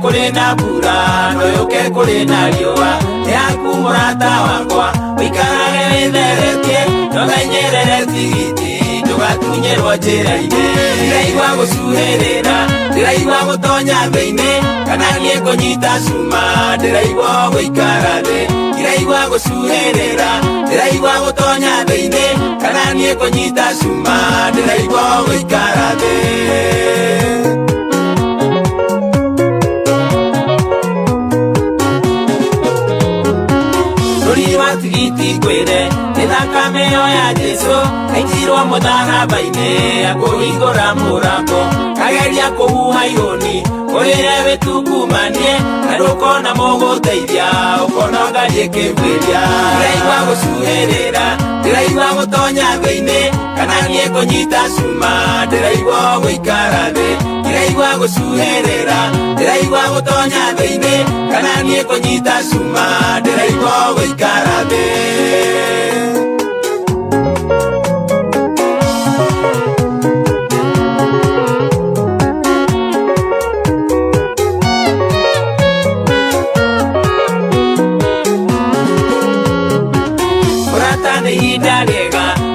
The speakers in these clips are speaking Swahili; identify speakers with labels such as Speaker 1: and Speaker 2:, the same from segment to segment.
Speaker 1: kuri na mbura no yuke kuri na riua yaku murata wakwa wikarage witheretie ndũgainyerere tigiti ndũgatunyĩrwo njĩra-inĩ ndĩraigua gũcuhĩrĩra ndĩraigua gũtonya thĩ-inĩ kana niĩ kũnyita cuma ndĩraigua gũikara thĩ ndĩraigua gũcuhĩrĩra ndĩraigua gũtonya thĩ-inĩ kana niĩ kũnyita cuma ndĩraigua gũikara thĩ. Tigiti kwire nithakame yo ya Jesu aitirwo mũtharaba-inĩ akũhingũra mũrango kageria kũhuha irũni ũrĩre wĩtungumanie na ndũkona mũgũteithia ũkona ngarie kĩmbĩria ndĩraigua gũcuhĩrĩra ndĩraigua gũtonya thĩ-inĩ kana niĩ kũnyita cuma ndĩraigua gũikara thĩ ndĩraigua gũcuhĩrĩra ndĩraigua gũtonya thĩ-inĩ kana niĩ kũnyita cuma ndĩraigua gũikara thĩ.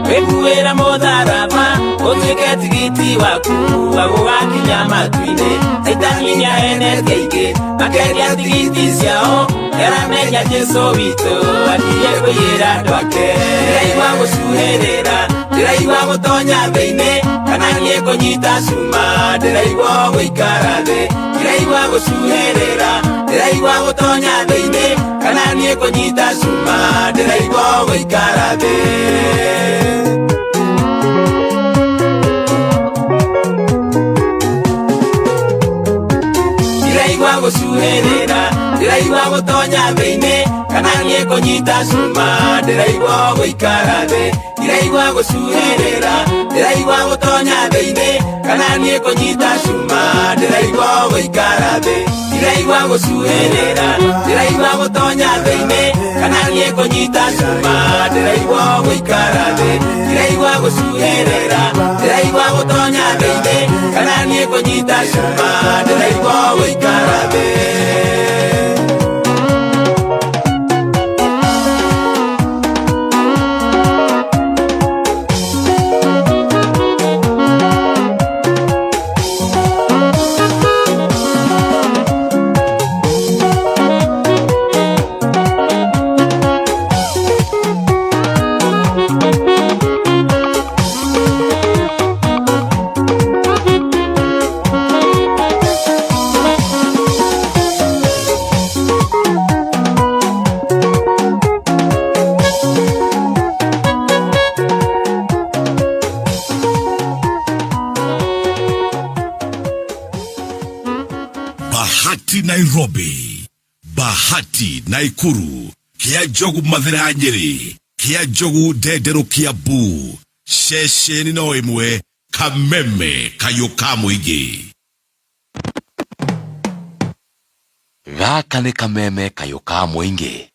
Speaker 1: Wĩkuĩra mũtharaba ũtuĩke tigiti waku wa gũgakinya matu-inĩ Saitani nĩahenetie aingĩ makendia tigiti ciao nĩaramenya Jesũ witũ athiĩ kũiyĩra andũ ake ndĩraigua gũcuhĩrĩra ndĩraigua gũtonya thĩ-inĩ kana niĩ kũnyita cuma ndĩraigua gũikara thĩ ndĩraigua gũcuhĩrĩra ndĩraigua gũtonya thĩ-inĩ kana niĩ kũnyita cuma ndĩraigua gũikara thĩ. Ndĩraigua gũcuhĩrĩra ndĩraigua gũtonya thĩ-inĩ kana niĩ kũnyita cuma ndĩraigua gũikara thĩ ndĩraigua gũcuhĩrĩra ndĩraigua gũtonya thĩ-inĩ kana niĩ kũnyita cuma ndĩraigua gũikara thĩ ndĩraigua gũcuhĩrĩra ndĩraigua gũtonya thĩ-inĩ kana niĩ kũnyita cuma ndĩraigua gũikara thĩ ndĩraigua gũcuhĩrĩra ndĩraigua gũtonya thĩ-inĩ kana niĩ kũnyita cuma ndĩraigua gũikara thĩ.
Speaker 2: Bahati Nairobi, Bahati Naikuru, Kia Jogu Mathira Nyeri, Kia Jogu Dedero Kiambu, Shesheni no imwe Kameme Kayoka Muingi.
Speaker 3: Gaka nĩ Kameme Kayoka Muingi.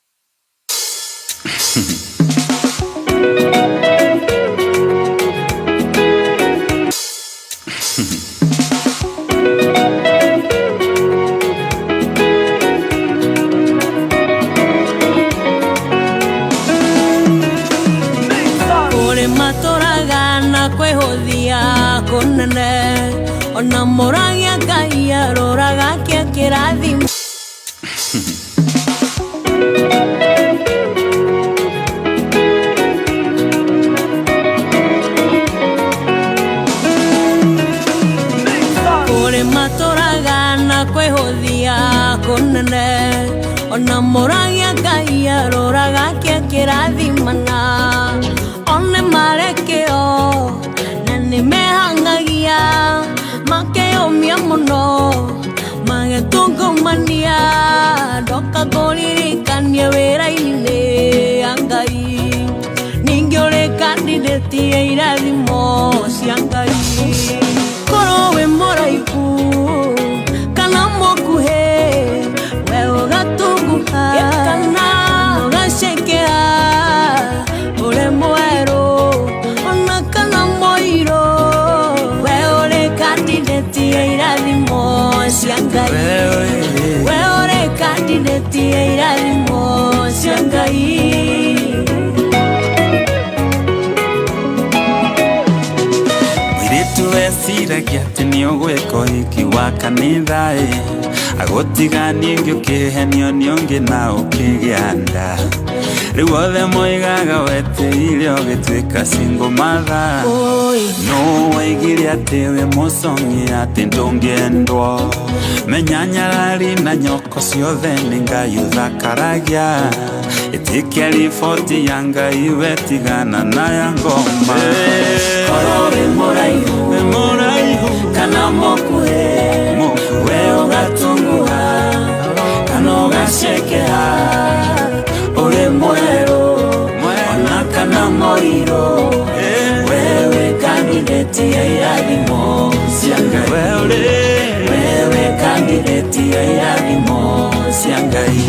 Speaker 3: Ona moragia Ngai aroraga kĩa kĩrathimo kũrĩ matũraga na kwĩhũthia kũnene ona moragia Ngai aroraga kĩa kĩrathimana one marekeo na nĩmehangagia makeyomia mũno magetungumania ndoka kũririkania wĩra-inĩ ya Ngai ningĩ ũrĩ kandidati ya irathimo cia Ngai korwo wĩ mũraihu kana mũkuhĩ we ũgatunguha kana ũgacekera ũrĩ mwerũ ona kana mũirũ we ũrĩ kandidati ya irathimo cia Ngai
Speaker 4: Ndĩreciria atĩ nĩũgwĩka ũhiki wa kanitha agũtigania ngĩũkĩhenio nĩ ũngĩ na ũkĩgĩa nda rĩu othe moigaga weteire ũgĩtuĩka single mother no waigire atĩ wĩ mũcong'i atĩ ndũngĩendwo menya nyarari na nyoko ciothe nĩ Ngai ũthakaragia ĩtĩkia riboti ya Ngai wetigana na ya ngoma korwo wĩ mũraihu kana mũkuhĩ we ũgatunguha kana ũgacekera ũrĩ mwerũ ona kana mũirũ wewe kandidati ya irathimo cia Ngai wewe kandidati ya irathimo cia Ngai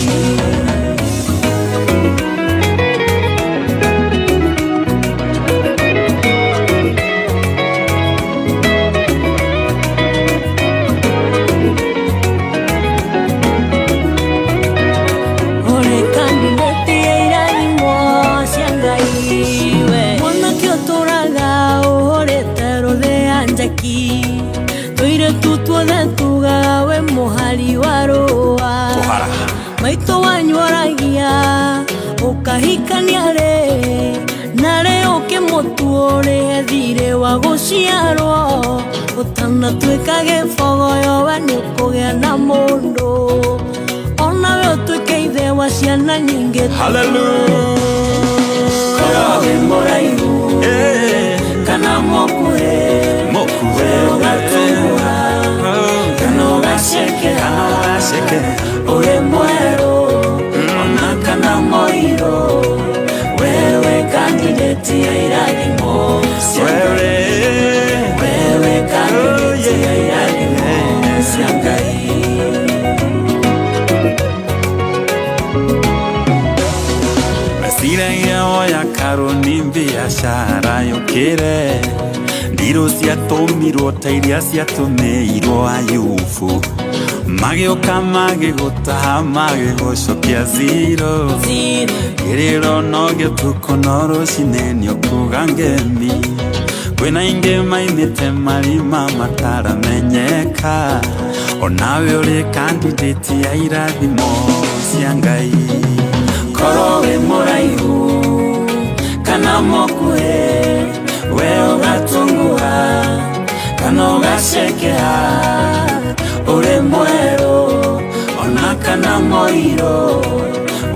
Speaker 4: tugawe muhari wa rũa maitũ wanyuaragia ũkahikania rĩ na rĩ ũkĩmũtuo rĩ thirĩ wa gũciarwo ũtanatuĩka gĩbogoyo we nĩũkũgĩa na mũndũ ona we ũtuĩke ithe wa ciana nyingĩ hallelujah korwo wĩ mũraihu kana mũkuhĩ ũgatunguha Sheke ule mwerũ ona kana mũirũ wewe kandidati ya irathimo wewe kandidati ya irathimo cia Ngai mesiragia oya karuni biashara yũkĩre ndiro ciatũmirwo ta iria ciatũmĩirwo Ayubu magĩũka magĩgũtaha magĩgũcokia zero kĩrĩro no gĩtuko no rũcinĩ nĩũkuga ngemi kwĩna ingĩ maimĩte marima mataramenyeka onawe ũrĩ kandidati ya irathimo cia Ngai korwo wĩ mũraihu kana mũkuhĩ we ũgatunguha kana ũgacekera ũrĩ mwerũ ona kana mũirũ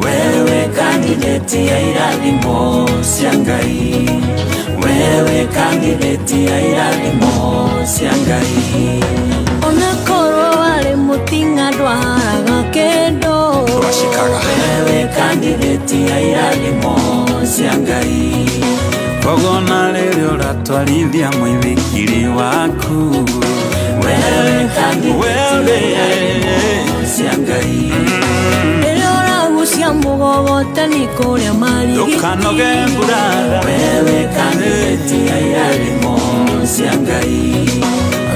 Speaker 4: wewe kandidati ya irathimo cia Ngai wewe kandidati ya irathimo cia Ngai ona korwo warĩ mũting'a ndwaharaga kĩndũ wewe kandidati ya irathimo cia Ngai koguo na rĩrĩ ũratwarithia mũithikiri waku wewe kandidati ya irathimo cia Ngai rĩrĩa ũragucia mũgogote nĩ kũrĩa marigiti ndũkanoge mbura wewe kandidati ya irathimo cia Ngai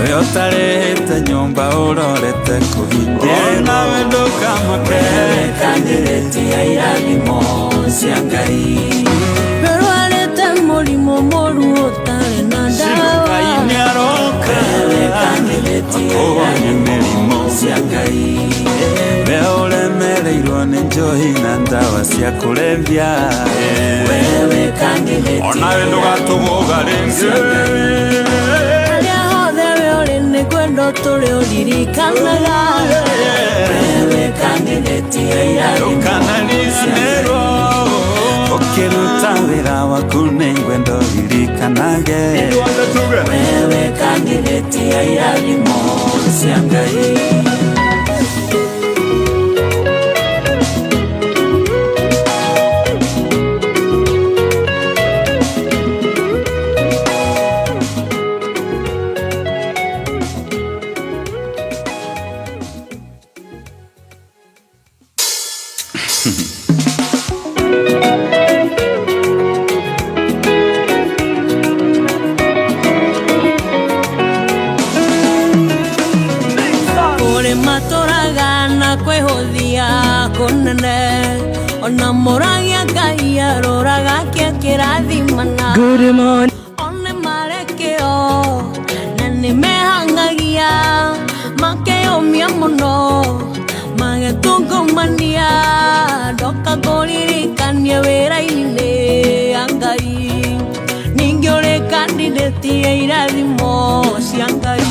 Speaker 4: we ũtarĩhĩte nyũmba ũrorete kũhingĩrwo nawe ndũkamake wewe kandidati ya irathimo cia Ngai mũrimũ mũru ũtarĩ na ndawa wewe kandidati ya irathimo cia Ngai we ũremereirwo nĩ njohi na ndawa cia kũrebia wewe kandidati onawe ndũgatũmũga rĩngĩ harĩa hothe we ũrĩ nĩ kwenda tũrĩ ũririkanaga wewe kandidati ya irathimo ũkĩruta wĩra waku nĩ ngwenda ũririkanage wewe kandidati ya irathimo cia Ngai Good morning.
Speaker 3: magetungumania makeyomia muno magetungumania ndoka nguririkania wĩra-inĩ ya Ngai ningĩ ũrĩ kandidati ya irathimo cia Ngai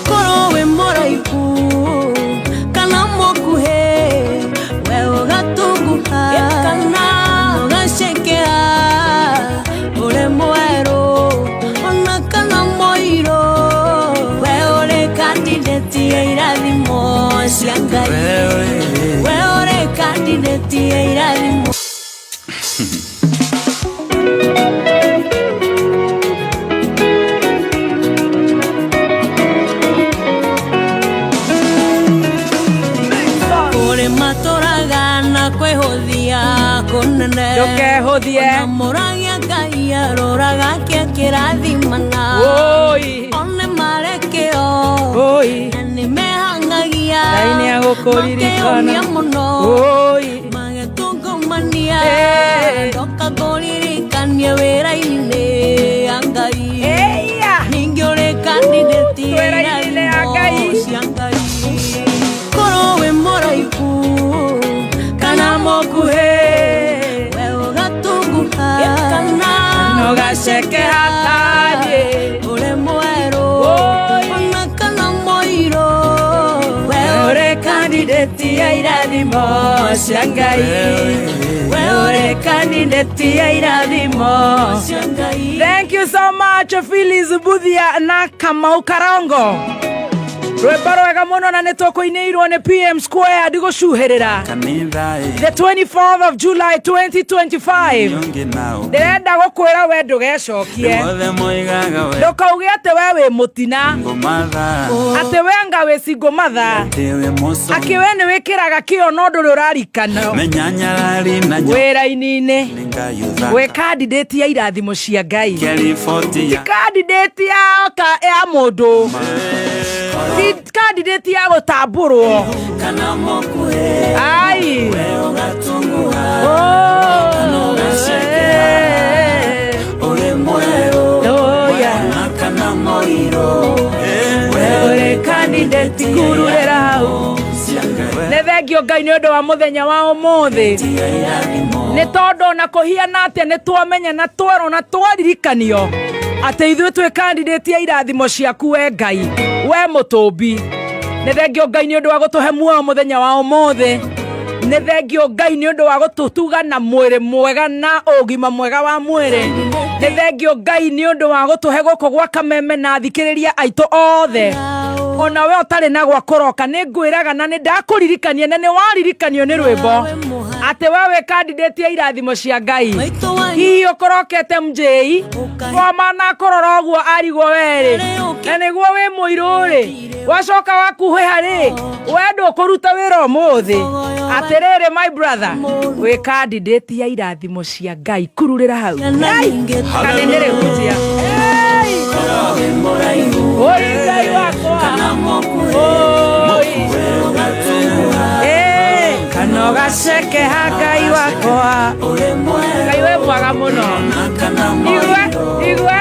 Speaker 3: korwo wĩ mũraihu kana mũkuhĩ we ũgatunguha kana ũgacekera ũrĩ mwerũ ona kana mũirũ we ũrĩ kandidati ya irathimo cia Ngai we ũrĩ kandidati ya irathimo
Speaker 5: Ndukehuthie
Speaker 3: muragia Ngai aroraga kĩrathimana one marekeo nĩ mehangagia
Speaker 5: Ngai nĩagũkũririkana
Speaker 3: mũno magetungumania ndoka ngũririkania wĩra-inĩ ya Ngai ningĩ ũrĩ kandidati wĩra-inĩ ya Ngai cia Ngai korwo wĩ mũraihu kana mũkuhĩ nogacekera tani ũrĩ mwerũ ona kana mũirũ we ũrĩ kandidati ya irathimo cia Ngai we ũrĩ kandidati ya irathimo cia Ngai.
Speaker 5: Thank you so much Phyllis Buthia na Kamau Karongo. Rwĩmbo rwega mũno na nĩtũkũinĩirwo nĩ PM Square ndĩgũcuhĩrĩra the 24th of July 2025 ndĩrenda gũkwĩra we ndũgecokie ndũkauge atĩ we wĩ mũtina atĩ we anga wĩ single mother akĩ we nĩ wĩkĩraga kĩo no ndũrĩ ũrarikana wĩra-inĩ wĩ candidate ya irathimo cia Ngai ti candidate ya mũndũ candidate ya gũtambũrwo
Speaker 1: kana mũkuhĩ
Speaker 5: ai
Speaker 1: we ũgatunguha kana ũgacekera ũrĩ mwerũ kana mũirũ we ũrĩ kandidati
Speaker 5: kururĩra hau nĩ thengio Ngai nĩ ũndũ wa mũthenya wa ũmũthĩ nĩ tondũ na kũhiana atĩa nĩ twamenya na twerwo na twaririkanio atĩ ithuĩ twĩ candidate ya irathimo ciaku we Ngai we mũtũmbi nĩ thengio Ngai nĩ ũndũ wa gũtũhe muoyo mũthenya wa ũmũthĩ nĩ thengio Ngai nĩ ũndũ wa gũtũtuga na mwĩrĩ mwega na ũgima mwega wa mwĩrĩ nĩ thengio Ngai nĩ ũndũ wa gũtũhe gũkũ gwa kameme na thikĩrĩria aitũ othe ona we ũtarĩ na gwa kũroka nĩ ngwĩraga na nĩ ndakũririkania na nĩ waririkanio nĩ rwĩmbo atĩ we wĩ candidate ya irathimo cia Ngai hihi ũkorokete MJ wama na kũrora ũguo arigwo werĩ na nĩguo wĩ mũirũ-rĩ wacoka wakuhĩha-rĩ we ndũkũruta wĩra ũmũthĩ atĩrĩrĩ my brother wĩ candidate ya irathimo cia Ngai kururĩra hau kanene rĩhunjia oi Ngai wakwa kana ũgacekeha Ngai wakwa Ngai we mwega mũno igwe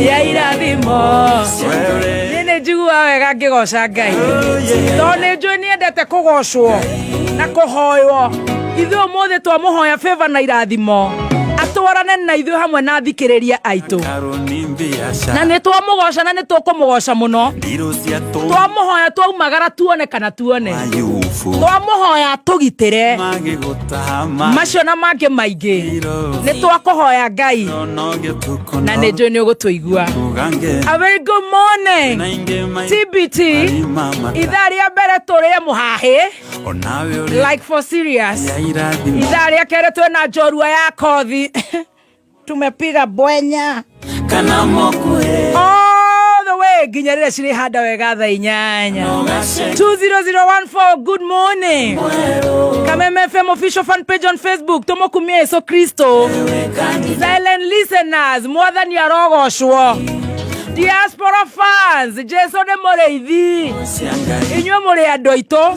Speaker 5: ya irathimo nĩ njigua wega ngĩgoca Ngai tondũ nĩ njũĩ nĩendete kũgocwo na kũhoywo ithuĩ ũmũthĩ twamũhoya favor na irathimo atwarane na ithuĩ hamwe na thikĩrĩria aitũ na nĩ twamũgoca na nĩ tũkũmũgoca mũno twamũhoya twaumagara tuone kana tuone twamũhoya tũgitĩre macio na mangĩ maingĩ nĩ twakũhoya Ngai na nĩ njũĩ nĩ ũgũtũigua. A very good morning TBT ithaa rĩa mbere tũrĩe mũhahĩ like for serious ithaa rĩa kerĩ twĩna njorua ya kothi tumepiga bwenya
Speaker 1: kana mũkuhĩ
Speaker 5: all the way nginya rĩrĩa cirĩ handa wega thaa 8 20014. Good morning Kameme FM official fan page on Facebook tumukumia Yesu Kristo silent listeners mwathani arogocwo diaspora fans Jesu nĩ mũrĩithi inyuĩ mũrĩ andũ aitũ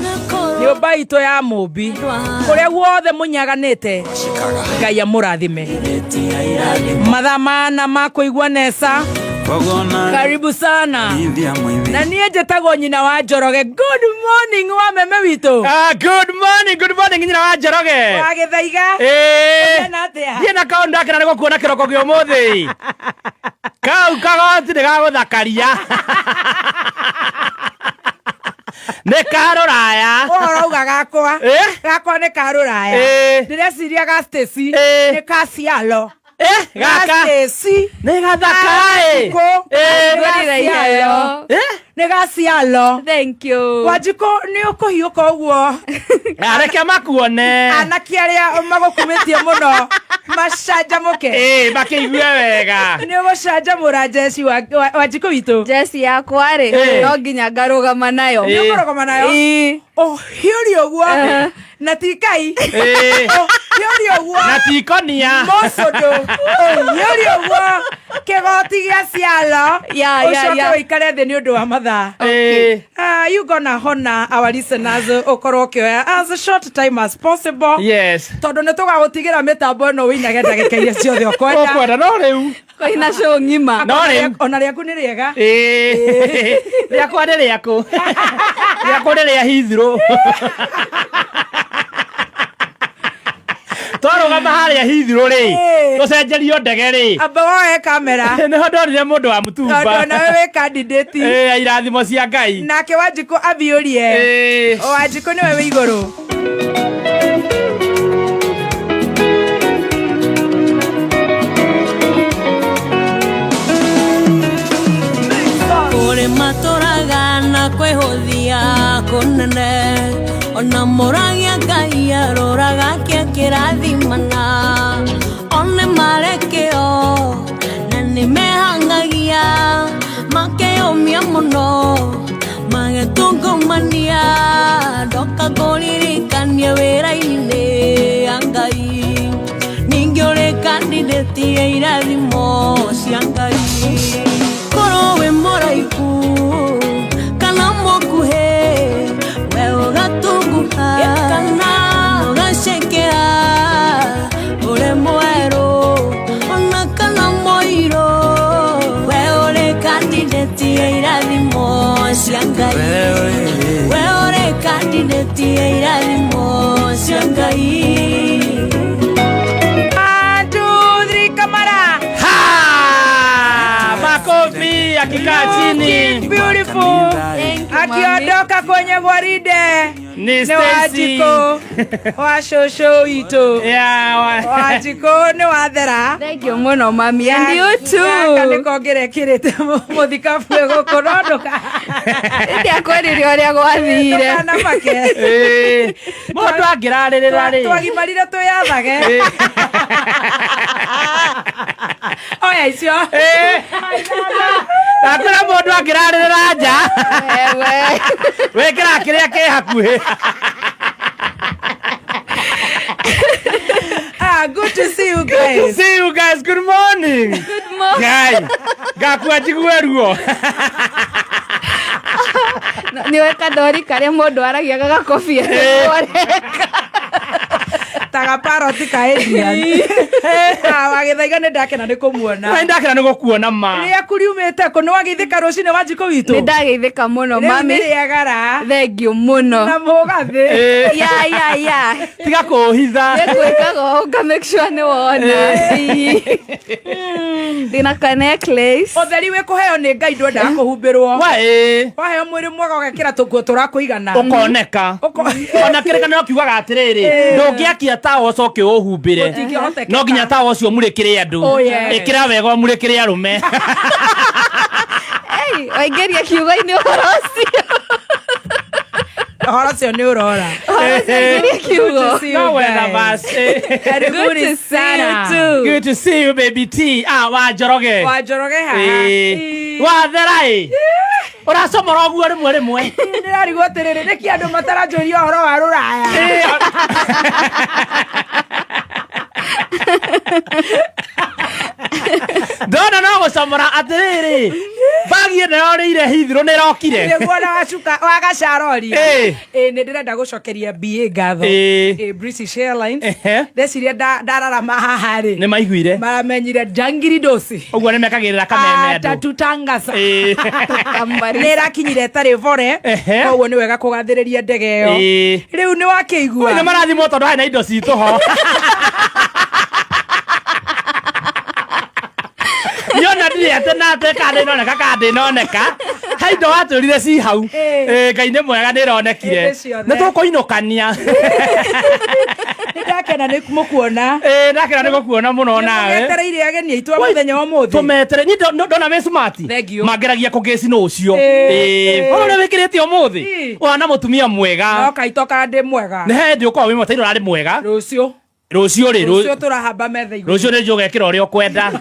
Speaker 5: nyũmba itũ ya mũmbi kũrĩa guothe mũnyaganĩte Ngai amũrathime mathaa mana ma kũigua Nesa Karibu sana. Na niye jetagwo nyina wa Njoroge. Good morning wa meme wito.
Speaker 6: Good morning nyina wa Njoroge.
Speaker 5: Wa Githaiga.
Speaker 6: Ndiena kaunda kana niko kuona kiroko gyo muthi. Kau kagoti ndigagũthakaria. Nĩ karũraya.
Speaker 5: Ũrauga gakwa. Gakwa nĩ karũraya. Ndĩreciria ga Stacy nĩ kacialo.
Speaker 6: Gaka
Speaker 5: Stacy
Speaker 6: nĩ gathaka
Speaker 5: nĩ gacialo.
Speaker 3: Thank you.
Speaker 5: Wanjiko nĩ ũkũhiũka ũguo.
Speaker 6: Areke makuone.
Speaker 5: Anake arĩa magũkumĩtie mũno macanjamũke.
Speaker 6: Makĩigue wega.
Speaker 5: Nĩ ũgũcanjamũra Jesse Wanjiko witũ.
Speaker 3: Jesse yakwa rĩ no nginya ngarũgama nayo.
Speaker 5: Nĩ ũkũrũgama nayo? Hiũri ũguo na ti Kai. Hiũri ũguo
Speaker 6: na ti Konia.
Speaker 5: Mocondo. Hiũri ũguo kĩgoti gĩa cialo. Ũcoke ũikare thĩ nĩ ũndũ wa mathaa. You gonna honor our listeners ũkorwo ũkĩoya as short time as possible.
Speaker 6: Yes.
Speaker 5: Tondũ nĩ tũgagũtigĩra mĩtambo ĩno wĩinage ndagĩka iria ciothe ũkwenda.
Speaker 6: No rĩu
Speaker 3: koina show ngima.
Speaker 6: No rĩu
Speaker 5: ona rĩaku nĩ rĩega.
Speaker 6: Rĩakwa nĩ rĩaku. Rĩakwa nĩ rĩa Hithirũ. Twarũgama harĩa Hithirũ rĩ tũcenjerio ndege rĩ.
Speaker 5: Amba woe kamera.
Speaker 6: Nĩho ndonire mũndũ wa Mũtumba.
Speaker 5: Tondũ nawe wĩ candidate.
Speaker 6: Irathimo cia Ngai.
Speaker 5: Nake Wanjiko abiũrie. Wanjiko nĩwe wĩ igũrũ.
Speaker 7: Kũrĩ matũraga na kwĩhũthia kũnene ona mũragia Ngai arũraga kĩrathimana one marekeo na nĩmehangagia makeyũmia mũno magetungumania ndoka kũririkania wĩra-inĩ ya Ngai ningĩ ũrĩ kandidati ya irathimo cia Ngai korwo wĩ mũraihu kana mũkuhĩ we ũgatunguha kana ũgacekera ũrĩ mwerũ ona kana mũirũ we ũrĩ kandidati ya irathimo cia Ngai we ũrĩ kandidati ya irathimo cia Ngai.
Speaker 6: Makofi akikaa chini.
Speaker 5: Beautiful. Akiondoka kwenye gwaride
Speaker 6: Ni
Speaker 5: ni Wanjiko wa shosho witũ. Wanjiko nĩ wathera.
Speaker 3: Thank you mũno mami and you too.
Speaker 5: Nĩko ngĩrekĩrĩte mũthikabu gũkũrondoka.
Speaker 3: Ndiakwĩrire ũrĩa gwathire.
Speaker 5: Kana make.
Speaker 6: Mũndũ angĩrarĩrĩra rĩ.
Speaker 5: Twagimarire twĩyathage. Oya icio.
Speaker 6: Nakwĩra mũndũ angĩrarĩrĩra nja. Wĩkĩra kĩrĩa kĩ hakuhĩ.
Speaker 5: Good to see you guys.
Speaker 6: Good to see you guys. Good morning.
Speaker 3: Good morning.
Speaker 6: Guy, gakua jigue ruo.
Speaker 3: Niwe kadori karĩa mũndũ aragia gagakobia.
Speaker 5: Taga paroti ka Adrian. Wa Githaiga nĩ ndakena nĩ kũmuona.
Speaker 6: Nĩ ndakena nĩ gũkuona ma.
Speaker 5: Rĩrĩa kuriumĩte kũ nĩ wageithĩka rũcinĩ Wanjiko witũ.
Speaker 3: Nĩ ndageithĩka mũno mami.
Speaker 5: Nĩ rĩagara.
Speaker 3: Thank you mũno.
Speaker 5: Na mũgathĩ.
Speaker 3: Ya.
Speaker 6: Tiga kũhitha.
Speaker 3: Nĩngwĩkaga ũga make sure nĩ wona. Ndĩna ka necklace.
Speaker 5: Ũtheri wĩ kũheo nĩ Ngai ndwendaga kũhumbĩrwo. Waheo mwĩrĩ mwega ũgekĩra tũkuo tũrakũigana.
Speaker 6: Ũkoneka. Ona kĩrĩkanĩro kiugaga atĩrĩrĩ. Ndũngĩakia tawa ũcoke ũhumbĩre. No nginya tawa ũcio mũrĩkĩre andũ. Ĩkĩra wega mũrĩkĩre arũme.
Speaker 3: Waingĩria kiugo-inĩ ũhoro ũcio.
Speaker 5: Ũhoro ũcio nĩ ũrora.
Speaker 3: Waingĩria kiugo.
Speaker 5: Good to see you too.
Speaker 6: Good to see you baby T. Wanjoroge.
Speaker 5: Wanjoroge haha.
Speaker 6: Wathera ũracomora ũguo rĩmwe.
Speaker 5: Ndĩrarigwo atĩrĩrĩ nĩkĩ andũ mataranjũria ũhoro wa rũraya.
Speaker 6: ndona no gũcomora atiriri bagi ĩno yorĩire hithirũ nĩ ĩrokire
Speaker 5: nĩguo na wacuka wagacaroria nĩ ndĩrenda gũcokeria BA ngatho British Airlines ndeciria ndararama haha rĩ
Speaker 6: nĩ maiguire
Speaker 5: maramenyire jangiri dosi
Speaker 6: ũguo nĩ mekagĩrĩra kameme andũ
Speaker 5: tatutangasa nĩ ĩrakinyire ĩtarĩ bore koguo nĩ wega kũgathĩrĩria ndege ĩyo rĩu nĩ wakĩigua
Speaker 6: nĩ marathimwo tondũ harĩ na indo citũ ho nyona ndirĩ atĩ natĩ kandĩ noneka kandĩ noneka haindo watũrire ci hau Ngai nĩ mwega nĩ ĩronekire nĩ tũkũinũkania
Speaker 5: ndakena nĩ mũkuona
Speaker 6: ndakena nĩ gũkuona mũno nawe
Speaker 5: metereire ageni aitũ mũthenya wa mũthĩ
Speaker 6: tũmetere ni ndona me smart mangeragia kũgĩcina ũcio ũrĩa wĩkĩrĩte ũmũthĩ ũhana mũtumia mwega
Speaker 5: no kaitoka ndĩ mwega
Speaker 6: nĩ hĩndĩ ũkorwo wĩ mũtairo ũrarĩ mwega
Speaker 5: rũciũ
Speaker 6: rũciũ
Speaker 5: tũrahamba metha igũrũ
Speaker 6: rũciũ nĩ njũgekĩra ũrĩa ũkwenda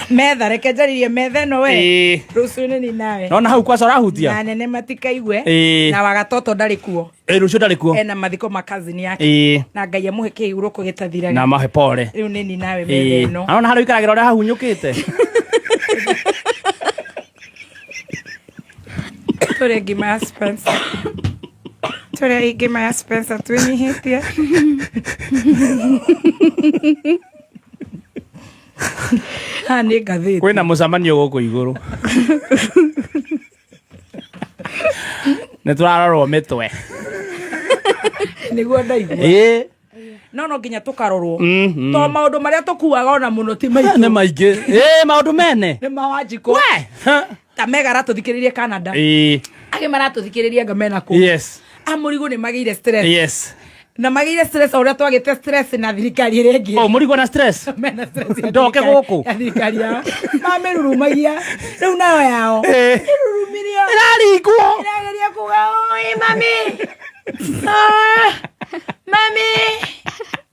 Speaker 5: metha reke njaririe metha ĩno we rũciũ nĩ ni nawe
Speaker 6: nona hau kwaca ũrahutia
Speaker 5: na nene matikaigwe na wagatoto ndarĩ kuo
Speaker 6: rũciũ ndarĩ kuo
Speaker 5: ena mathiko makazini yake na Ngai amũhe kĩihũro kũgĩtathiraga
Speaker 6: na mahe pole
Speaker 5: rĩu nĩ ni nawe metha ĩno
Speaker 6: arona harĩa ikaragĩra ũrĩa hahunyũkĩte
Speaker 5: tũrĩ ngima ya Spencer tũrĩ ngima ya Spencer twĩnyihĩtie nĩ ngathĩti
Speaker 6: kwĩna mũcemanio gũkũ igũrũ nĩ tũrarorwo mĩtwe
Speaker 5: nĩguo ndaigua no nginya tũkarorwo to maũndũ marĩa tũkuaga ona mũno ti maingĩ
Speaker 6: nĩ maingĩ maũndũ mene
Speaker 5: nĩ mawanjikũ ta mega ratũthikĩrĩrie Canada agĩ maratũthikĩrĩria anga mena kũ amũrigo nĩ magĩire stress na magĩire stress ũrĩa twagĩte stress na thirikari ĩrĩa ĩngĩ
Speaker 6: mũrigo na stress
Speaker 5: mena stress
Speaker 6: ndoke gũkũ
Speaker 5: ya thirikari yao mamĩrurumagia rĩu nayo yao ĩrurumirio
Speaker 6: ĩraringwo
Speaker 5: ĩrageria kuga oi mami mami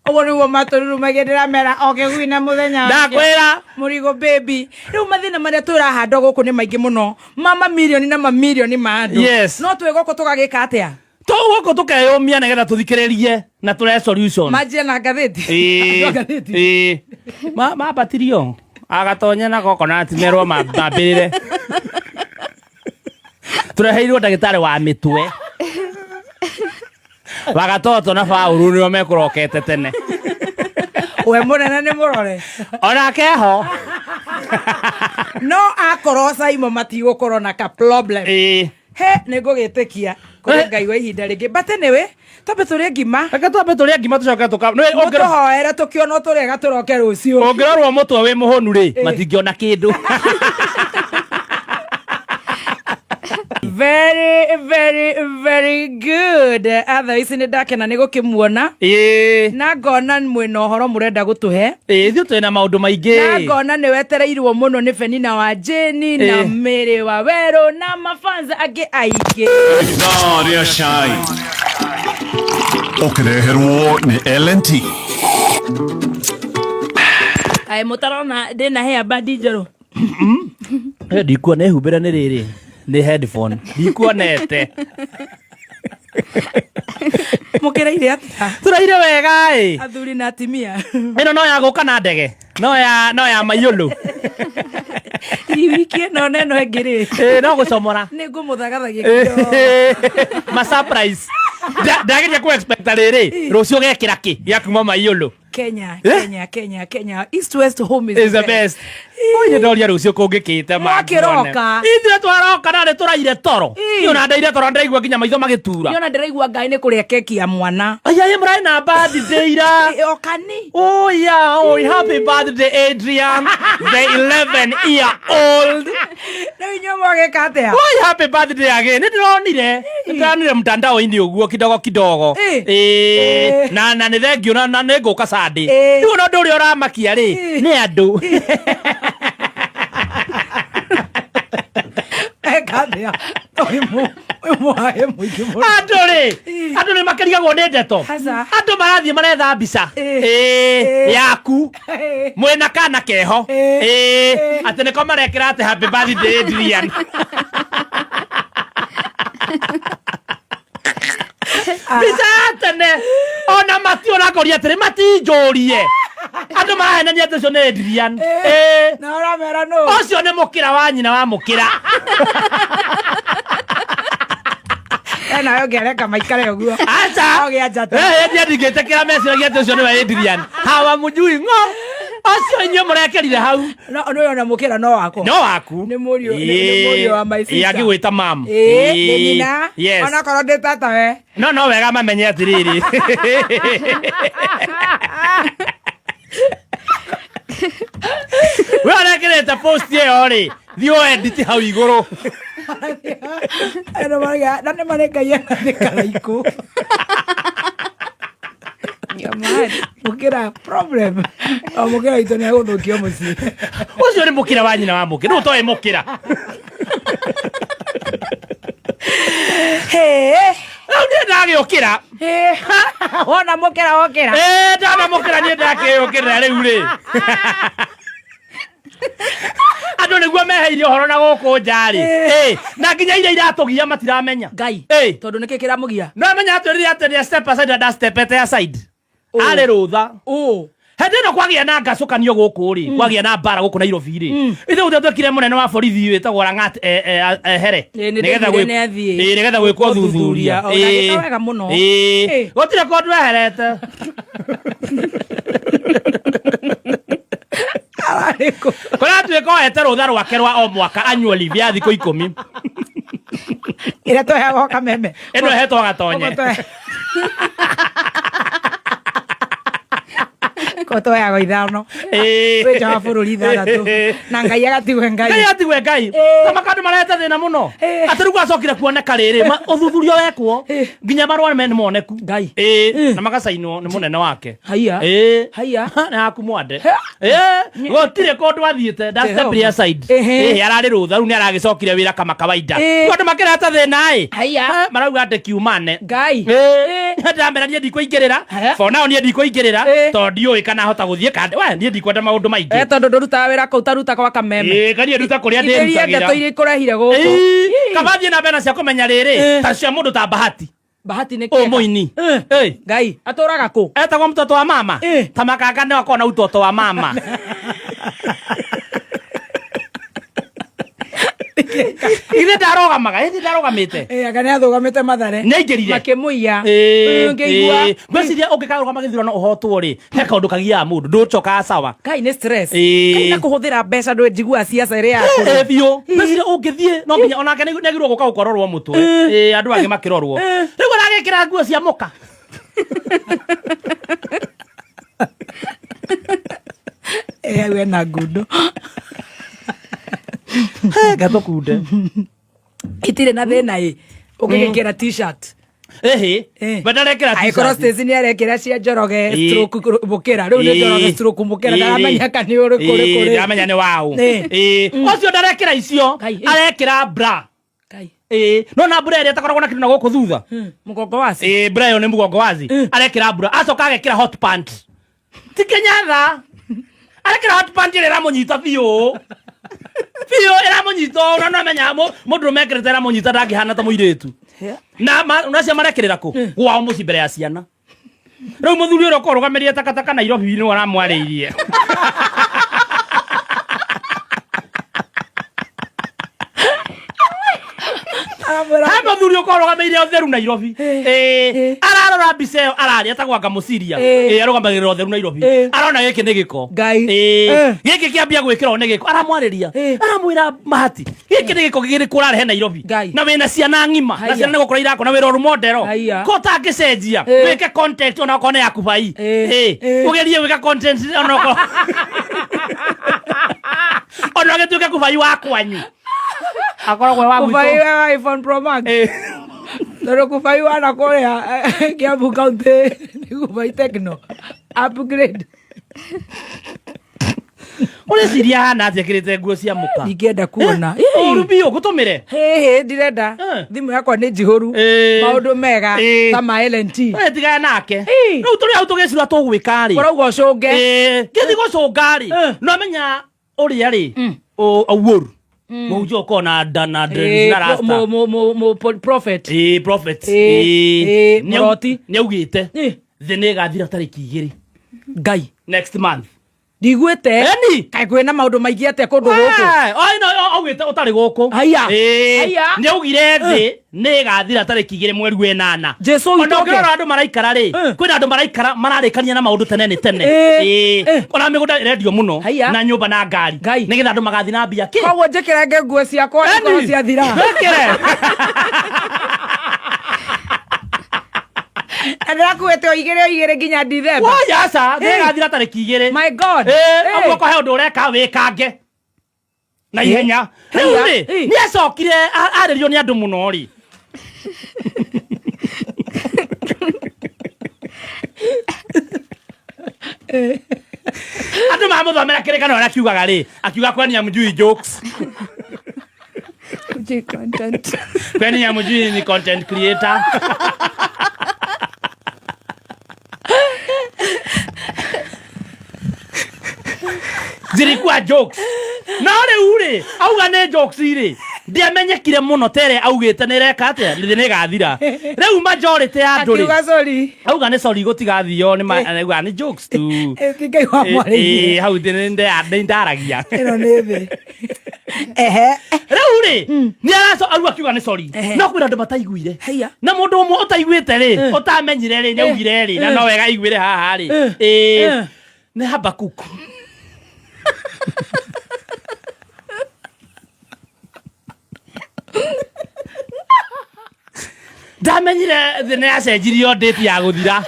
Speaker 5: ũguo nĩguo matũrurumagia ndĩramera okĩgui na mũthenya
Speaker 6: ndakwĩra
Speaker 5: mũrigo baby rĩu mathĩna marĩa twĩrahanda gũkũ nĩ maingĩ mũno mamirioni na mamirioni ma andũ no twĩ gũkũ tũgagĩka atĩa
Speaker 6: tũgũkũ tũkeyũmia nĩgetha tũthikĩrĩrie na tũrehe solution
Speaker 5: manjia na ngathĩti
Speaker 6: mambatirio agatonya na coconut merwo mambĩrĩre tũreheirwo ndagĩtarĩ wa mĩtwe wagatoto na Paulu nĩo mekũrokete tene
Speaker 5: we mũnene nĩ mũrore
Speaker 6: onake ho
Speaker 5: no akorwo Simon matigũkorwo na ka problem nĩ ngũgĩtĩkia kũrĩ Ngai wa ihinda rĩngĩ bate nĩwe twambe tũrĩe ngima
Speaker 6: reke twambe tũrĩe ngima tũcoke
Speaker 5: tũhoere tũkĩona tũrĩega tũroke rũciũ
Speaker 6: ũngĩrorwo mũtwe wĩ mũhũnu rĩ matingĩona kĩndũ
Speaker 5: very very very good otherwise nĩ ndakena nĩ gũkĩmuona na ngona mwĩna ũhoro mũrenda gũtũhe
Speaker 6: ithuĩ twĩna maũndũ maingĩ
Speaker 5: na ngona nĩ wetereirwo mũno nĩ Penina wa Jane na Mary wa Wero na mafanza angĩ aingĩ
Speaker 8: rĩa cai ũkĩreherwo nĩ LNT
Speaker 5: mũtarona ndĩna hair band njerũ
Speaker 6: ndikuona ihumbĩre nĩ rĩrĩ nĩ headphone ndikuonete
Speaker 5: mũkĩreire atĩa
Speaker 6: tũraire wega
Speaker 5: athuri na atimia
Speaker 6: ĩno no ya gũka na ndege no ya maiyũlũ
Speaker 5: wiki ĩno neno ĩngĩ
Speaker 6: no gũcomora
Speaker 5: nĩ ngũmũthagathagia kidogo
Speaker 6: ma surprise ndageria kũ expect rĩrĩ rũciũ gekĩra kĩ gĩa kuma maiyũlũ
Speaker 5: Kenya East West home
Speaker 6: is the best oye ndoria rũciũ kũngĩkĩte
Speaker 5: makĩroka
Speaker 6: ithuĩ twaroka na nĩ tũraire toro niona ndaire toro ndaigua nginya maitho magĩtura
Speaker 5: niona ndĩraigua Ngai nĩ kũrĩa keki ya mwana
Speaker 6: aya mũraĩ na birthday ira
Speaker 5: okani
Speaker 6: oh yeah happy birthday Adrian the 11-year-old
Speaker 5: rĩu inyuĩ mwagĩka atĩa
Speaker 6: oh happy birthday again nĩndĩronire mtandao-inĩ ũguo kidogo na nĩ thengio na nĩ ngũka Sunday rĩu no ndũ ũrĩa ũramakia rĩ nĩ andũ
Speaker 5: ekathia
Speaker 6: andũ nĩ makĩrigagwo nĩ ndeto andũ marathiĩ maretha mbica yaku mwĩna kana keho atĩ nĩko marekĩra atĩ happy birthday Adrian mbica ya tene ona mati ũrakoria atĩrĩ matinjũrie andũ andu marahenania ati ucio ni Adrian
Speaker 5: na uramera no
Speaker 6: ucio ni mukira wa nyina wa mukira
Speaker 5: na yongereka maikare uguo
Speaker 6: acha
Speaker 5: oge ajata
Speaker 6: ndia ndingitekera message ati ucio ni wa Adrian hawa mujui ngo ucio inyo murekerire hau
Speaker 5: no yona mukira no wako
Speaker 6: ni
Speaker 5: murio wa my sister
Speaker 6: agigwita mam
Speaker 5: nina ona korwo ndi tata we
Speaker 6: no wega mamenye atiriri we arekerete post iyo ri thio edit hau iguru
Speaker 5: eno maria nane mareka yana ndikaraiko mukira problem mukira ito ni aguthukio muci
Speaker 6: ucio ni mukira wa nyina wa mukira no toe mukira Ndio ndagiokira
Speaker 5: ona mukira okira
Speaker 6: ndana mukira ni ndakiokira riu ri andu niguo meheire horo na guku njari na nginya ire iratugia matiramenya
Speaker 5: ngai tondu niki kiramugia
Speaker 6: no menya atwirire ati ni step aside and step aside ari rutha hende no kwagia na ngacukanio guku ri kwagia na mbara guku Nairobi ri ithe utetwekire munene wa borithi wetagwo Rangat here nigetha gwikwo thuthuria
Speaker 5: wega muno
Speaker 6: gutire kondu eherete kora tuiko ete rutha rwake rwa o mwaka annually bia thiko 10
Speaker 5: ira toheagwo kameme
Speaker 6: eno hetwo gatonye
Speaker 5: koto ya goithano wecha wa bururi thathatu na ngai agatigwe
Speaker 6: ngai kama kandu mareta thina muno atirugu acokire kuoneka riri uthuthurio wekwo nginya marwa men moneku
Speaker 5: ngai
Speaker 6: na magacainwo ni munene wake
Speaker 5: haya
Speaker 6: na akumwande gotire kondu athiete that's the prayer side arari rutha ru ni aragicokire wira kama kawaida kondu makireta thina
Speaker 5: haya
Speaker 6: marauga ati kiumane
Speaker 5: ngai
Speaker 6: ndamera nie ndikuingirira for now nie ndikuingirira tondio kana hota guthie kandi we nie ndikwenda maundu maingi
Speaker 5: tondu nduruta wira kau taruta kwa kameme
Speaker 6: kani nduta kuria ndirutagira
Speaker 5: ndeto iri kurahire guku
Speaker 6: kabathie na bena cia kumenya riri ta cia mundu ta bahati
Speaker 5: ni kia
Speaker 6: muini
Speaker 5: ngai aturaga ku
Speaker 6: etagwo mtoto wa mama ta makanga ni wakona utoto wa mama Ile ndarogamite
Speaker 5: agane athugamite mathare
Speaker 6: neingirire
Speaker 5: makimuiya
Speaker 6: ngigua gweciria ungikaruga magithurano uhotwo ri he kaundu kagia mundu nducoka sawa
Speaker 5: kai ni stress kai na kuhuthira mbeca ndwe njigua siasa iri yaku
Speaker 6: bio gweciria ungithie no nginya onake negirwo guka gukororwo mutwe andu angi makirorwo riu aragikira nguo cia muka
Speaker 5: we na ngundo
Speaker 6: gatokunde
Speaker 5: itire na thina ukigikira t-shirt
Speaker 6: badarekera t-shirt
Speaker 5: aikoro station ni arekera cia Njoroge stroke bukira riu ni Njoroge stroke bukira ndaramenya kani uri kuri
Speaker 6: ndamenya ni wao ucio ndarekera icio arekera bra no na bra ire takoragwo na kindu na guku thutha
Speaker 5: mugongo waci
Speaker 6: bra yo ni mugongo waci arekera bra acoka agekira hot pant tikenyatha arekera hot pant ire ramunyita biu era munyito na no menya mundu mekerete era munyita ndangihana ta muiretu na unacia marekerera ku gwao muci mbere ya ciana riu muthuri uro korugamerie takataka Nairobi ni wana mwariirie hama thuri ukorugameire utheru Nairobi ararora biseo arari atagwanga musiria arugamagirira utheru Nairobi arona giki ni giko
Speaker 5: ngai
Speaker 6: giki kiambia gwikira one giko aramwariria aramwira mahati giki ni giko gigiri kurarehe Nairobi na wina ciana ngima na ciana niko kura irako na wira ru modero ko tangicenjia wike content ona kone yaku bai ugerie wika content ona ona getuke kubai wakwanyu akoragwo wa gwito
Speaker 5: kubai wa iPhone Pro Max Noro kubai wa na koya Kiambu County ni kubai Tecno upgrade
Speaker 6: ule siria hana atekirite nguo cia muka
Speaker 5: ngienda kuona
Speaker 6: rubio gutumire
Speaker 5: ndirenda thimu yakwa ni njihuru maundu mega ta ma LNT
Speaker 6: tiga nake riu turi au tugicura tugwika ri
Speaker 5: koraugo cunge
Speaker 6: githi gucunga ri no menya uria ri awuru mujo kona dana rasta
Speaker 5: mo prophet
Speaker 6: prophet
Speaker 5: muroti
Speaker 6: ni ugite thine gathira tariki 2
Speaker 5: ngai
Speaker 6: next month
Speaker 5: Ndigwĩte.
Speaker 6: Eni.
Speaker 5: Kaĩ kwĩna maũndũ maingĩ atĩa kũndũ gũkũ.
Speaker 6: Oi no augĩte ũtarĩ gũkũ.
Speaker 5: Haya. Haya.
Speaker 6: Nĩ augire thĩ nĩ gathira tarĩki 2 mweri wa 8.
Speaker 5: Jesu
Speaker 6: Ona ũngĩrora andũ maraikara rĩ, kwĩna andũ maraikara mararĩkania na maũndũ tene nĩ tene. Ona mĩgũnda ĩrendio mũno na nyũmba na ngari. Nĩgetha andũ magathi na mbia kĩ.
Speaker 5: Koguo njĩkĩrenge nguo ciakwa ikorwo ciathira.
Speaker 6: Njĩkĩre.
Speaker 5: Ndĩrakuĩte igĩrĩ nginya December.
Speaker 6: Woyasa nĩgathira tarĩki 2.
Speaker 5: My God.
Speaker 6: Ũguo kohe ũndũ ũreka wĩkange. Na ihenya. Rĩu rĩ, nĩacokire arĩrio nĩ andũ mũno rĩ. Andũ mamũthomera kĩrĩkanĩro ũrĩa akiugaga rĩ, akiuga kwani hamjui jokes.
Speaker 3: Content.
Speaker 6: Kwani hamjui ni content creator. Zilikuwa jokes. Na rĩu rĩ, auga nĩ jokes rĩ. Ndiamenyekire mũno tere augĩte nĩreka atĩa nĩ gathira. Rĩu majority ya andũ rĩ.
Speaker 5: Akiuga sorry.
Speaker 6: Auga nĩ sorry gũtigathio nĩ jokes tu.
Speaker 5: Ngai wa mwari.
Speaker 6: Hau nĩ ndaragia.
Speaker 5: Ĩno nĩ thĩ. Ehe.
Speaker 6: Rĩu rĩ, nĩ araco akiuga nĩ sorry. No kwĩna andũ mataiguire. Na mũndũ ũmwe ũtaiguĩte rĩ, ũtamenyire rĩ, nĩaugire rĩ, na no wega aiguire haha rĩ. Nĩ Habakuku. Ndamenyire thĩ nĩ yacenjirio date ya gũthira.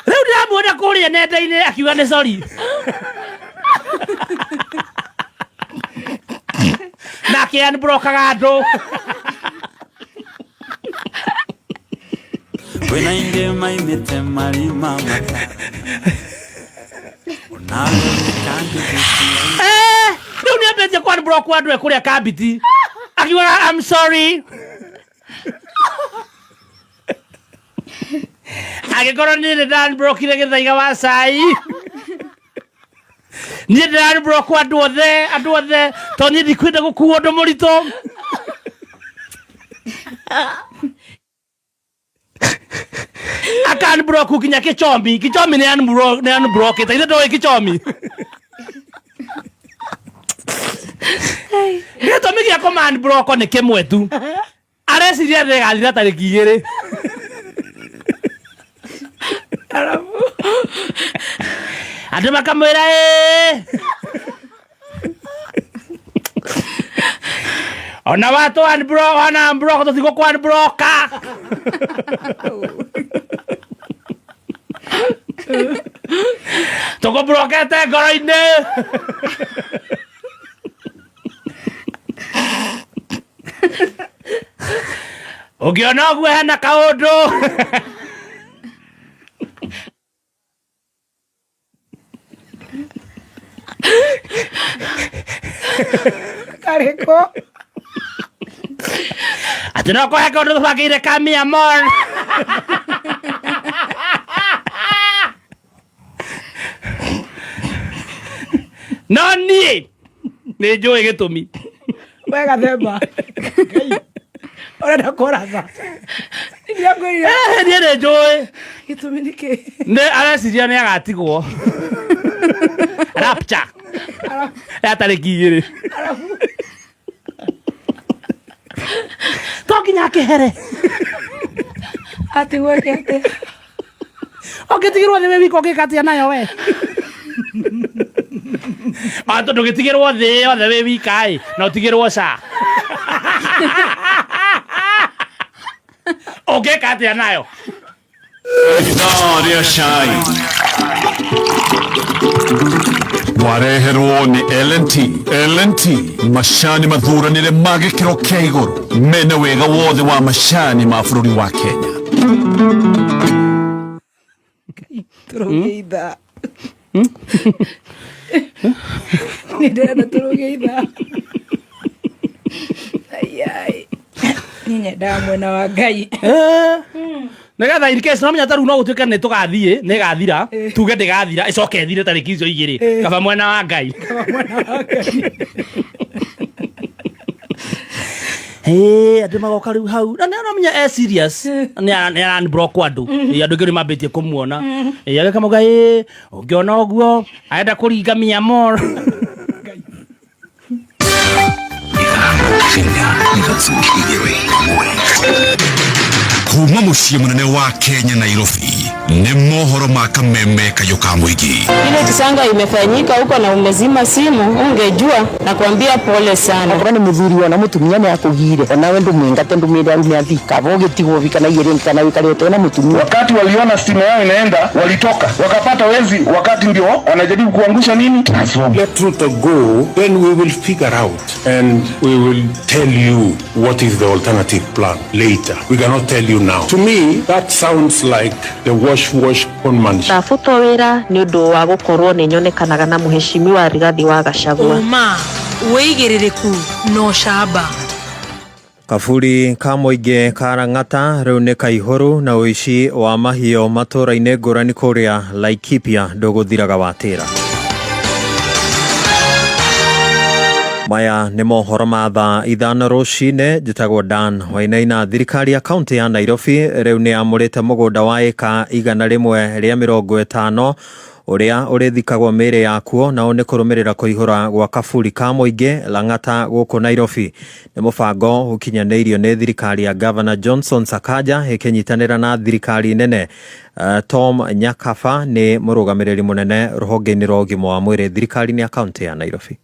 Speaker 6: Rĩu ndĩramuona kũrĩa nenda-inĩ akiuga nĩ sorry. Nake unblokaga andũ.
Speaker 4: Kwĩna ingĩ maimĩte marima mata.
Speaker 6: Rĩu nĩambĩtie kwa unblock andũ kũrĩa Kabiti. Akiuga I'm sorry. Agĩkorwo nĩ ndanblokire Gĩthaiga wa cai. Niĩ ndanblok andũ othe to niĩ ndikwenda gũkuo ũndũ mũritũ. Akanblok nginya Kichomi nĩ unblock ĩte ithe ndoĩ Kichomi. Gĩtũmi gĩa kũma-unblock nĩ kĩmwe tu. Areciria nĩgathira tarĩki 2. Andũ makamwĩra ona watu unblock tũtigũ kwa unblocka. Tũkũblokete ngoro-inĩ. Ũngĩona ũguo hena kaũndũ.
Speaker 5: Karĩkũ.
Speaker 6: Atĩ no kũhe kaũndũ tũbangĩire ka Myanmar. No niĩ nĩ njũĩ gĩtũmi.
Speaker 5: Wega themba. Ũrenda kũratha.
Speaker 6: Niĩ nĩ njũĩ.
Speaker 5: Gĩtũmi nĩ kĩ?
Speaker 6: Nĩ areciria nĩ agatigwo. Rapture. Ya tarĩki 2. To nginya akĩhere.
Speaker 5: Atigwo kĩate.
Speaker 6: Ũngĩtigĩrwo thĩ wĩ wika ũngĩka atĩa nayo we? Tondũ ndũgĩtigĩrwo thĩ yothe wĩ wika ĩ, na ũtigĩrwo ca. Ũngĩka atĩa nayo?
Speaker 8: Rĩrĩa cai wareherwo nĩ L&T macani mathuranĩre ma gĩkĩro kĩa igũrũ mena wega wothe wa macani ma bũrũri wa Kenya.
Speaker 5: Tũrũgeitha. Nĩ ndĩrenda tũrũgeitha. Niĩ nyendaga mwena wa Ngai.
Speaker 6: Nĩgetha in case no menya tarũ no gũtuĩka nĩ tũgathiĩ nĩ gathira tuge ndĩgathira ĩcoke thire tarĩki icio 2 kaba mwena wa Ngai. ande magoka riu hau na nena menya serious ne an block wadu ya ndogiri mabetie kumuona yake kama gai ungiona oguo aenda kuringa miamor
Speaker 2: kuma muciĩ munene wa Kenya Nairobi ni mohoro ma kameme kayoka mwigi.
Speaker 9: Ile kisanga imefanyika huko na umezima simu ungejua na kuambia pole sana.
Speaker 10: Kwa ni mudhuri wana mutumia ni akugire na wendo mwingate ndumire ari ni kaboge tigo bika na yere kana wikale tena mutumia.
Speaker 11: Wakati waliona simu yao inaenda walitoka wakapata wezi wakati ndio wanajaribu kuangusha nini.
Speaker 12: Let Ruto go, then we will figure out and we will tell you what is the alternative plan later. We cannot tell you now. To me that sounds like the wash conman.
Speaker 9: Na futowera ni undu wa gukorwo ni nyonekanaga na muheshimiwa Rigathi wa Gachagua.
Speaker 5: Uma weigiririku no shaba.
Speaker 13: Kaburi ka muingi karang'ata riu ni kaihuru na uici wa mahio matura-ini ngurani kuria Laikipia nduguthiraga watira. Maya ni mohoro ma thaa ithano rucine njitagwo Dan Wainaina. Thirikari ya kaunti ya Nairobi riu ni amurite mugunda wa eka 150 uria urithikagwo mire yakuo na one kurumirira kuihura gwa kaburi ka muingi Lang'ata guku Nairobi. Ni mubango ukinyanirio ni thirikari ya Governor Johnson Sakaja ikinyitanira na thirikari nene. Tom Nyakaba ni murugamiriri munene ruhonge-ini rwa ugima wa mwiri thirikari-ini ya kaunti ya Nairobi.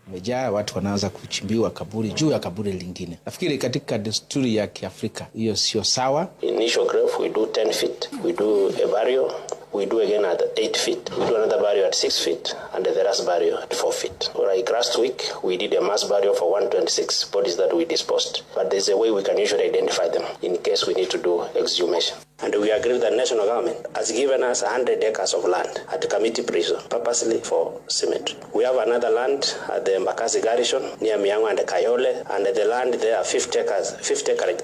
Speaker 14: Wamejaa watu wanaanza kuchimbiwa kaburi juu ya kaburi lingine. Nafikiri katika desturi ya Kiafrika hiyo sio sawa.
Speaker 15: Initial grave we do 10 feet, we do a burial, we do again at 8 feet, we do another burial at 6 feet, and the last burial at 4 feet. Like last week, we did a mass burial for 126 bodies that we disposed. But there's a way we can usually identify them in case we need to do exhumation. And we agree that the national government has given us 100 acres of land at Committee Prison, purposely for cemetery. We have another land at the Embakasi Garrison near Miango and Kayole, and the land there 50 acres.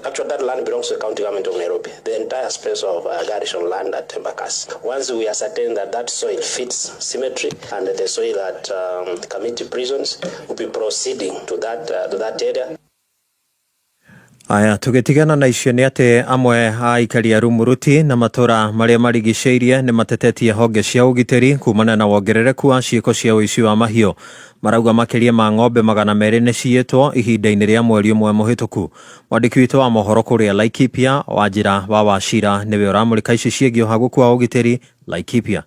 Speaker 15: Actually, that land belongs to the county government of Nairobi. The entire space of Garrison land at Embakasi. Once we ascertain that that soil fits cemetery and the soil at Committee Prisons, will be proceeding to that area.
Speaker 13: Aya tugitigana na icio ni ati amwe aikari a Rumuruti na matura maria marigiceirie ni matetetie honge cia ugitiri kumana na wongerereku wa ciiko cia uici wa mahio. Marauga makiria ma ng'ombe 200 ni ciitwo ihinda-ini ria mweri umwe muhituku. Mwandiki witu wa mohoro kuria Laikipia Wanjira wa Wachira niwe uramurika ici ciegio haguku wa ugitiri Laikipia.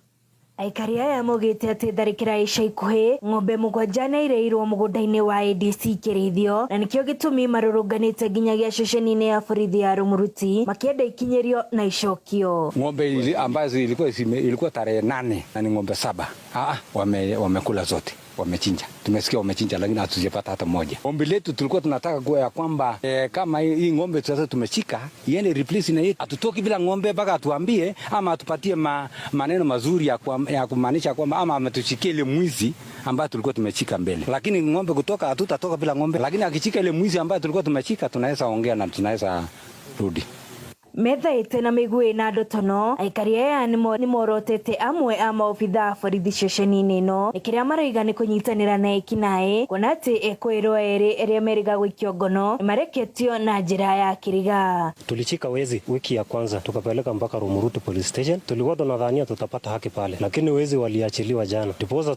Speaker 16: Aikari aya mogete ati tharikira ica ikuhi ng'ombe 7 neireirwo mugunda-ini wa ADC Kirithio na nikio gitumi marurunganite nginyagia ceceni-ini ya borithi ya Rumuruti makienda ikinyerio na icokio.
Speaker 17: Ng'ombe ambazo ilikuwa tarehe 8 na ni ng'ombe 7 wamekula zote, wamechinja. Tumesikia wamechinja lakini hatujapata hata moja. Ombi letu tulikuwa tunataka kuwa ya kwamba kama hii ng'ombe sasa tumechika iende replace na yetu. Hatutoki bila ng'ombe mpaka atuambie ama atupatie maneno mazuri ya kumaanisha kwamba ama ametushikia ile mwizi ambayo tulikuwa tumechika mbele. Lakini ng'ombe kutoka hatutatoka bila ng'ombe. Lakini akichika ile mwizi ambayo tulikuwa tumechika tunaweza ongea na tunaweza rudi.
Speaker 16: Metha itena migwe na ndotono aikari aya ni morotete amwe ama obitha borithi ceceni-ini ino ikiria maraiga ni kunyitanira na ekinae kuona ati ekwirwo eri eria meriga gwikio ngono mareketio na njira ya kiriga.
Speaker 18: Tulichika wezi wiki ya kwanza tukapeleka mpaka Rumuruti police station. Tulikuwa tunadhania tutapata haki pale, lakini wezi waliachiliwa jana. Ndiposa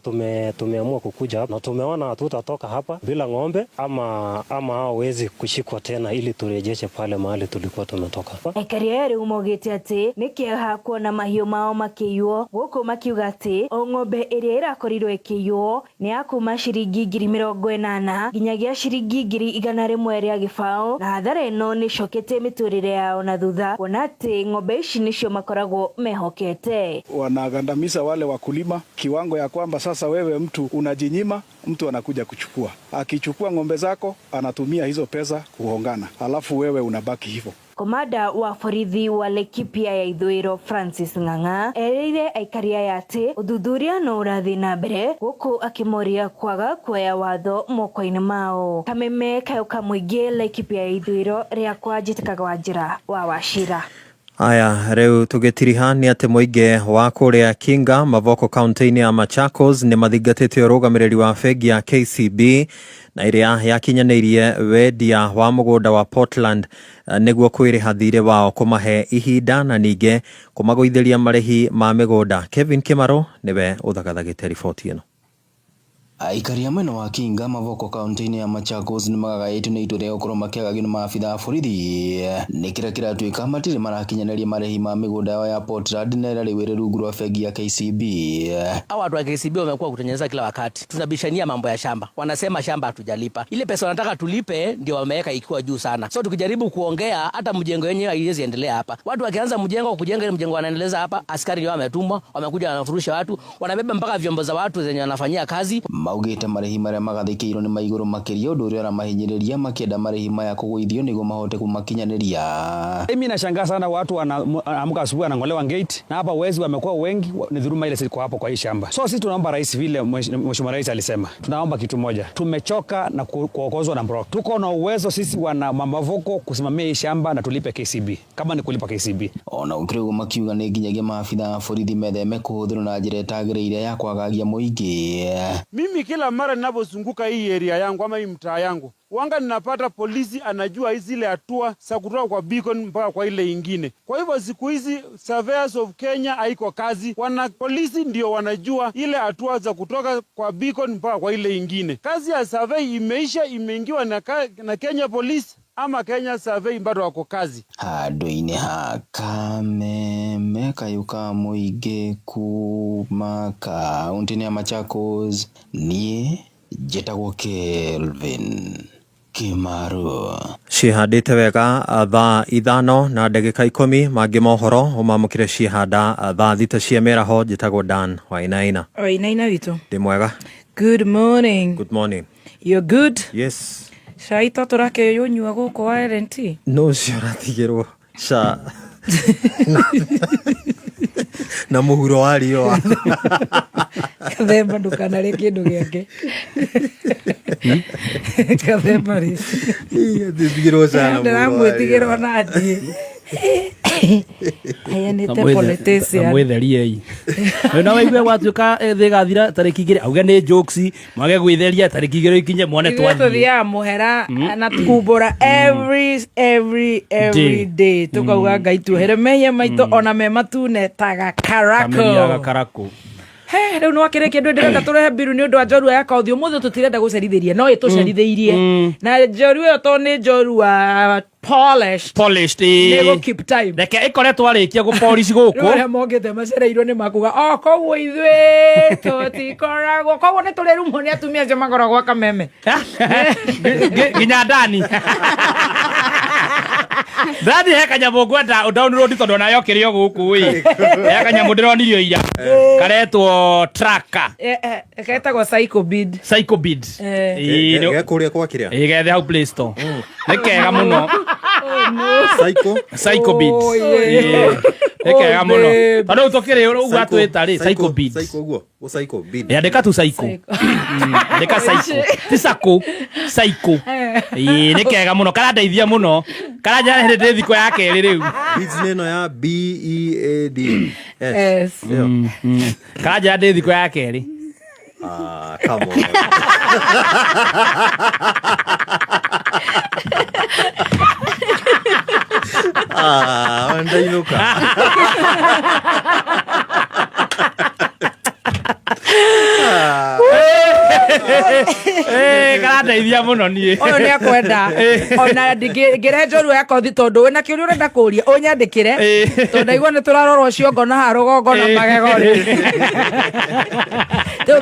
Speaker 18: tumeamua kukuja hapa na tumeona hatutatoka hapa bila ng'ombe ama hao wezi kushikwa tena ili turejeshe pale mahali tulikuwa tumetoka.
Speaker 16: Aikari umogete ati nikieha kuona mahio mao makiywo guku makiuga ati o ng'ombe iria irakorirwo ikiywo ni akuma ciringi 80,000 nginyagia ciringi 100,000 ria gibao na hathara ino ni cokete miturire yao na thutha kuona ati ng'ombe ici nicio makoragwo mehokete.
Speaker 19: Wanagandamiza wale wakulima kiwango ya kwamba sasa wewe mtu unajinyima, mtu anakuja kuchukua. Akichukua ng'ombe zako anatumia hizo pesa kuhongana, alafu wewe unabaki hivyo.
Speaker 16: Komanda wa borithi wa Laikipia ya Ithũĩro Francis Ng'ang'a erire aikari aya ati uthuthuria no urathi na mbere guku akimoria kwaga kuoya watho moko-ini mao. Kameme kayoka muingi Laikipia ya Ithũĩro ria kwa njitikaga Wanjira wa Wachira.
Speaker 13: Aya, rĩu tũgĩtiriha nĩ atĩ mũingĩ wa kũrĩa Kinga Mavoko kaunti-inĩ ya Machakos nĩ mathingatĩte ũrũgamĩrĩri wa bengi ya KCB na ĩrĩa yakinyanĩirie wendia wa mũgũnda wa Portland nĩguo kwĩrĩha thirĩ wao kũmahe ihinda na ningĩ kũmagũithĩria marĩhi ma mĩgũnda. Kevin Kĩmarũ nĩwe ũthagathagĩte riboti ĩno.
Speaker 20: Aikari a mwena wa Kinga Mavoko kaunti-inĩ ya Machakos nĩ magagaĩtwo nĩ itua rĩa gũkorwo makĩagagio nĩ maabitha a borithi nĩ kĩrĩa kĩratuĩka matirĩ marakinyanĩria marĩhi ma mĩgũnda yao ya Portland na ĩrĩa rĩu ĩrĩ rungu rwa bengi ya KCB.
Speaker 21: Hawa watu wa KCB wamekuwa kutunyanyasa kila wakati. Tunabishania mambo ya shamba. Wanasema shamba hatujalipa. Ile pesa wanataka tulipe ndio wameweka ikiwa juu sana. So tukijaribu kuongea hata mjengo wenyewe haiwezi endelea hapa. Watu wakianza kujenga ile mjengo wanaendeleza hapa, askari wao wametumwa, wamekuja wanafurusha watu, wanabeba mpaka vyombo za watu zenye wanafanyia kazi.
Speaker 20: Maugĩte marĩhi marĩa magathĩkĩirwo nĩ maigũrũ makĩria ũndũ ũrĩa ũramahinyĩrĩria makĩenda marĩhi maya kũgũithio nĩguo mahote kũmakinyanĩria.
Speaker 17: Mimi nashangaa sana watu wanaamka asubuhi wanangolewa gate na hapa wezi wamekuwa wengi, ni dhuluma ile ziko hapo kwa hii shamba. So sisi tunaomba rais, vile mheshimiwa rais alisema, tunaomba kitu moja. Tumechoka na kuongozwa na Mbrok. Tuko na uwezo sisi wana Mavoko kusimamia hii shamba na tulipe KCB kama ni kulipa KCB.
Speaker 20: Ona ukirego makiuga nĩ nginyagia maabitha borithi metheme kũhũthĩrwo na njĩra ĩtagĩrĩire ya kwagagia mũingĩ.
Speaker 22: Mimi kila mara ninapozunguka hii area yangu ama hii mtaa yangu, wanga ninapata polisi anajua zile hatua za kutoka kwa beacon mpaka kwa ile ingine. Kwa hivyo siku hizi surveyors of Kenya haiko kazi, wana polisi ndio wanajua ile hatua za kutoka kwa beacon mpaka kwa ile ingine. Kazi ya survey imeisha, imeingiwa na Kenya Police ama Kenya Survey bado wako kazi.
Speaker 20: Handũ-inĩ ha Kameme kayuka mũingĩ kuma kaunti-inĩ ya Machakos, niĩ njĩtagwo Kelvin Kĩmarũ.
Speaker 13: Cihandĩte wega thaa 5:10 mangĩ mohoro ũmamũkire cihanda thaa 6 cia mĩaraho. Njĩtagwo Dan Wainaina.
Speaker 5: Wainaina witũ.
Speaker 13: Ndĩ mwega.
Speaker 5: Good morning.
Speaker 13: Good morning.
Speaker 5: You're good?
Speaker 13: Yes.
Speaker 5: Cai tatu rake yonyua gũkũ wa LNT.
Speaker 13: No cio ratigĩrwo ca na mũhuro wa riũa.
Speaker 5: Kathemba ndũkanarĩ kĩndũ gĩake. Kathemba rĩ.
Speaker 13: Ndĩtigĩrwo ca na mũhuro wa riũa.
Speaker 5: Ndĩramwĩtigĩrwo na ndiĩ. Aya nĩ te politician.
Speaker 6: Mwĩtheriei. Na waigua gwatuĩka thĩ gathira tarĩki 2 auga nĩ jokes, mwage gwĩtheria tarĩki 2 ikinye muone twathiĩ.
Speaker 5: Tuthiaga mũhera na tukumbũra every day. Tukauga Ngai tuohere mehia maitũ ona me matune taga karako. He, rĩu no akĩrĩ kĩndũ ndĩrenda tũrehe mbiru nĩ ũndũ wa njorua ya kaũthiũ. Mũthĩ tũtirenda gũcerithĩria, no ĩtũcerithĩirie. Na njorua ĩyo to nĩ njorua polished nĩgo keep time.
Speaker 6: Reke ĩkoretwo arĩkia gũpolish gũkũ.
Speaker 5: Rĩu mongĩte macereirwo nĩ makuga koguo ithuĩ tũtikoragwo, koguo nĩ tũrĩrumwo nĩ atumia acio makoragwo gwa Kameme
Speaker 6: nginya Dani. Dani he kanyamũ ngwenda download tondũ nayo kĩrĩo gũkũ ĩ. He kanyamũ ndĩronirio ira karetwo tracker.
Speaker 5: Ketagwo Psychobid.
Speaker 13: Gekũrĩa kwa kĩrĩa.
Speaker 6: Gethe hau Play Store. Nĩ kega mũno. Psychobid. Nĩ kega mũno. Tondũ tũkĩrĩ ũguo atwĩta rĩ Psychobid.
Speaker 13: Psychobid.
Speaker 6: Andĩka tu Psycho. Andĩka Psycho. Ti Psycho. Psycho. Nĩ kega mũno. Karandeithia mũno. Karanja hĩndĩ thikũ ya kerĩ rĩu.
Speaker 13: Beads neno ya BEAD.
Speaker 5: Yes.
Speaker 6: Karanja hĩndĩ thikũ ya kerĩ.
Speaker 13: Come on. Wandainuka.
Speaker 6: Karandeithia mũno niĩ.
Speaker 5: Ũyũ nĩ akwenda ona ngĩrehe njorua ya kothi tondũ wĩna kĩũria ũrenda kũũria ũnyandĩkĩre tondũ ndaigua nĩ tũrarorwo ciongo na harũgongo na magego rĩ.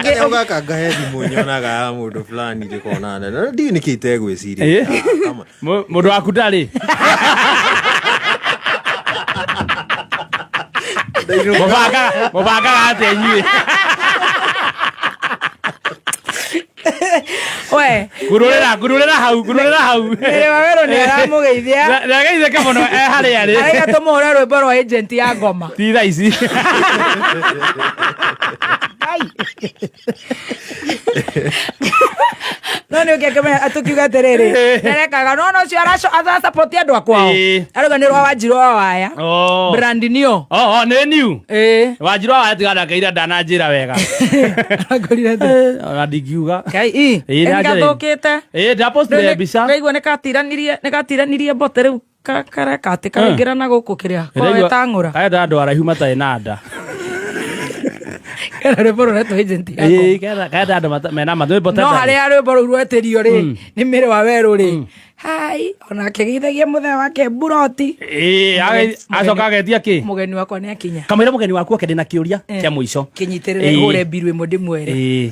Speaker 13: Kanyamũ gaka ngahe thimũ nyonaga ya mũndũ fulani ndĩkona nene. Ndiũ nĩkĩ itegwĩciria.
Speaker 6: Mũndũ waku ndarĩ. Mũbangaga atĩa inyuĩ?
Speaker 5: We
Speaker 6: gururira hau
Speaker 5: Wawero nĩ aramũgeithia
Speaker 6: ndageithĩke mũno harĩa rĩ
Speaker 5: arega tũmũhũre rwĩmbo rwa agent ya ngoma
Speaker 6: ti thaa ici.
Speaker 5: No nĩ ũngĩake atukiuga terere nerekaga no cio araca support andu akwao aruga ni rwa Wanjiru wa waya brand new
Speaker 6: ne new Wanjiru wa waya tigana kaira ndananjira wega ndikiuga
Speaker 5: kai ngathukite
Speaker 6: ndapost mbica
Speaker 5: ndaigua nikatiranirie bote riu karekate kaingira na guku kiria kwa tangura
Speaker 6: kaenda andu araihu matai na nda
Speaker 5: Kera rwimbo reto agent yako.
Speaker 6: Kaenda andu mena mathui bote.
Speaker 5: No haria rwimbo rwetirio ri ni mire wa weru ri. Hai ona kigithagia muthe wake buroti.
Speaker 6: Acoka agetia ki?
Speaker 5: Mugeni wakwa ni akinya.
Speaker 6: Kamwira mugeni waku akende na kiuria kia muico.
Speaker 5: Kinyitirire hure biru imwe ndimwere.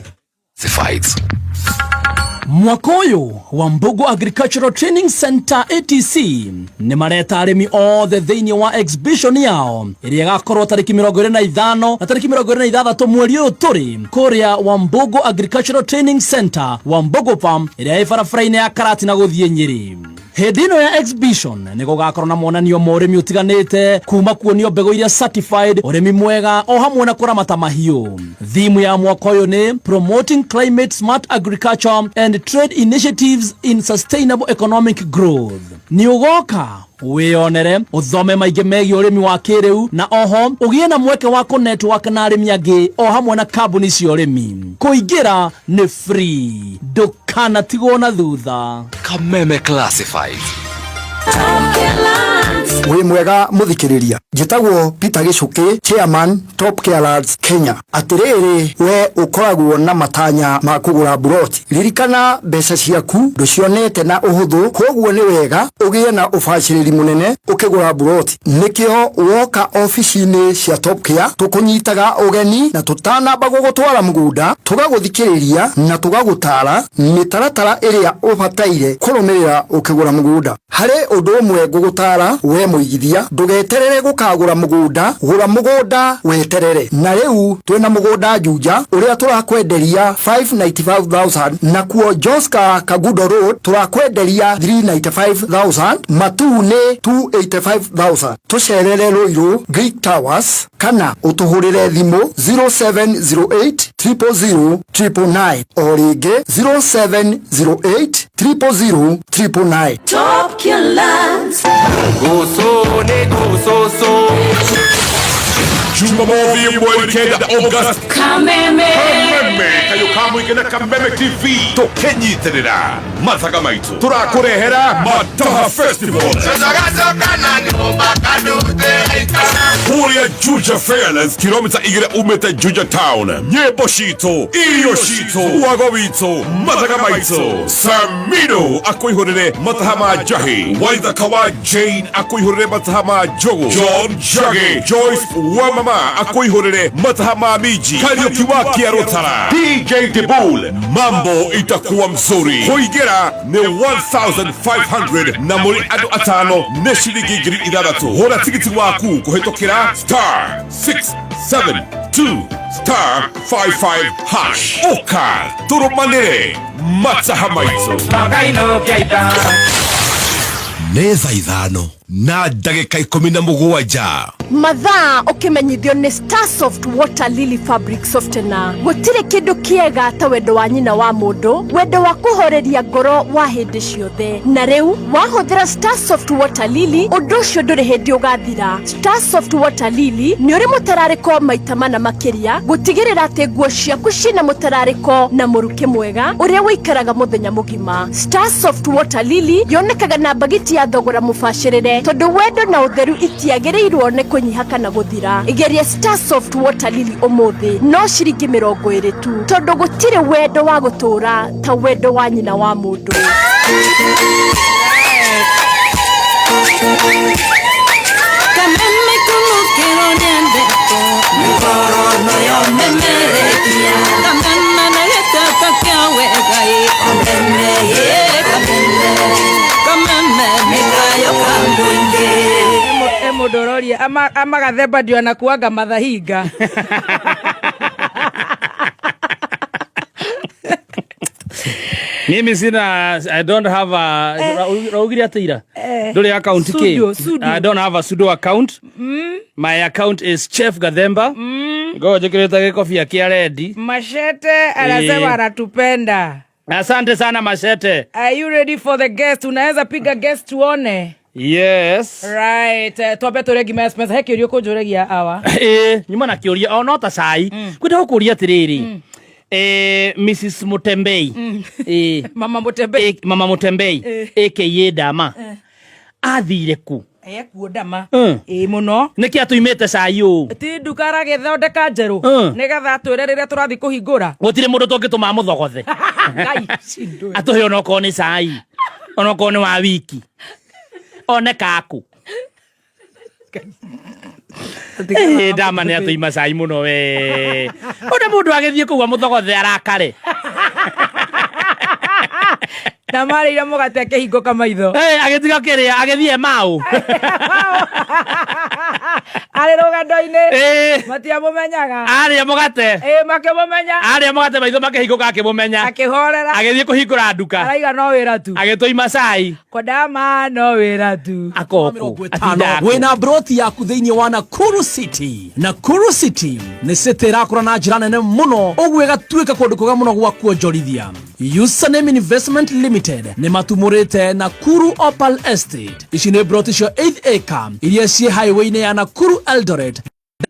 Speaker 2: The fights.
Speaker 6: Mwaka uyu wa Mbogo Agricultural Training Center ATC ni mareta arimi othe thiini wa exhibition yao iria igakorwo tariki 25 na tariki 26 mweri uyu turi kuria wa Mbogo Agricultural Training Center wa Mbogo Farm iria ibarabara-ini ya Karati na guthie Nyeri. Hindi ino ya exhibition ni gugakorwo na monanio ma urimi utiganite kuma kuonio mbegu iria certified urimi mwega o hamwe na kuramata mahiu. Thimu ya mwaka uyu ni Promoting Climate Smart Agriculture and Trade Initiatives in Sustainable Economic Growth. Ni ugoka wionere uthome maingi megi urimi wa kiriu na oho ugie na mweke wa network na arimi angi o hamwe na kambuni cia urimi. Kuingira ni free, ndukana tigwo na thutha.
Speaker 2: Kameme Classified.
Speaker 1: Wi mwega muthikiriria njitagwo Peter Gicuki, chairman Top Care Lads Kenya. Atiriri we ukoragwo na matanya ma kugura buroti, ririkana mbeca ciaku nducionete na uhuthu, koguo ni wega ugie na ubaciriri munene ukigura buroti. Nikio woka ofisi-ini cia Top Care tukunyitaga ugeni na tutanamba gugutwara mugunda, tugaguthikiriria na tugagutara mitaratara iria ubataire kurumirira ukigura mugunda. Hari undu umwe gugutara we muigithia, ndugeterere gukagura mugunda, gura mugunda weterere. Na riu twina mugunda Juja uria turakwenderia 595,000 na kuo Joska Kagudo Road turakwenderia 395,000, Matune 285,000. Tucerere Ruiru Greek Towers kana utuhurire thimu 0708 000 999 o ringi 0708 000 999.
Speaker 4: Top Care Lads. Goso ne goso so.
Speaker 2: Jumamosi mwezi kenda August.
Speaker 4: Kameme
Speaker 2: kayo kamu igena Kameme TV tukenyitirira mathaga maitu turakurehera Mataha Festival kuria Juja Fairlands kilomita igire umete Juja Town. Nyembo shito iyo shito wago wito mathaga maitu. Samino akuihurire Mataha Majahi, Waitha Kawa Jane akuihurire Mataha Majogo, John Jage, Joyce Wamama akuihurire Mataha Mamiji, Kariuki wa Kiarotara, DJ Debul. Mambo itakuwa mzuri. Kuingira ni 1,500 na muri adu atano ne shilingi ngiri ithathatu. Hora tigiti waku kuhetokera *672*55# oka turumanire Mataha maitu. Neza ithano na ndagika 17
Speaker 7: mathaa ukimenyithio ni Starsoft Water Lily Fabric Softener. Gutire kindu kiega ta wendo wa nyina wa mundu, wendo wa kuhoreria ngoro wa hindi ciothe. Na riu wahuthira Starsoft Water Lily undu ucio nduri hindi ugathira. Starsoft Water Lily ni uri mutarariko maita mana makiria gutigirira ati nguo ciaku cina mutarariko na muruke mwega uria wikaraga muthenya mugima. Starsoft Water Lily yonekaga na bagiti ya thogora mubashirire tondu wendo na utheru itiagirirwo ne kunyiha kana guthira. Igeria Starsoft Water Lily umuthi no ciringi 20 tu, tondu gutire wendo wa gutura ta wendo wa nyina wa mundu.
Speaker 4: Kameme kumukiro nendeko Mkoro no yomemerekia Kameme na yetata kia wegai Kameme Kameme mikayo kambunge
Speaker 5: Emodororia ama gathemba ndio anakuaga mathahinga.
Speaker 6: Mimi sina, I don't have a Raugiri atira. Dole account ke. I don't have a pseudo account. My account is Chef Gathemba. Ngoja kireta kofia kia ready.
Speaker 5: Mashete anasema anatupenda.
Speaker 6: Asante sana Machete.
Speaker 5: Are you ready for the guest? Unaweza piga guest tuone?
Speaker 6: Yes.
Speaker 5: Right. Twambe turegi mess he kiurio kunjuragia awa.
Speaker 6: Nyuma na kiuria o no ta sai. Kwenda gukuria atiriri. Mrs. Mutembei.
Speaker 5: Mama Mutembei.
Speaker 6: Mama Mutembei. AKA Dama. Athire ku.
Speaker 5: Kuo Dama. Muno.
Speaker 6: Niki atuimete sai u.
Speaker 5: Ti ndukara githondeka njeru. Nigetha twire riria turathi kuhingura.
Speaker 6: Gutire mundu tungituma muthogothe.
Speaker 5: Ngai cindwe.
Speaker 6: Atuhe onoko ni sai. Onoko ni wa wiki. One kaku. Dama ni atuima sai muno we. Ona mundu agithie kuwa muthogothe arakare.
Speaker 5: Namari ira mugate kihingo kamaitho.
Speaker 6: Agitiga kiria agithie mau.
Speaker 5: Ari rugando-ine. Matia mumenyaga.
Speaker 6: Ari mugate.
Speaker 5: Makimumenya.
Speaker 6: Ari mugate maitho makihingo akimumenya.
Speaker 5: Akihorera.
Speaker 6: Agithie kuhingura nduka.
Speaker 5: Araiga no wira tu.
Speaker 6: Agitoima sai.
Speaker 5: Kwa Dama no wira tu.
Speaker 6: Akoku.
Speaker 3: Wina broti yaku thiini wa Nakuru City. Nakuru City ni city irakura na njira nene muno uguo igatuika kundu kuga muno gwa kuonjorithia. Username Investment Limited ni matumurite Nakuru Opal Estate. Ici ni broti cio 8 acre iria cie highway-ini ya Nakuru Eldoret.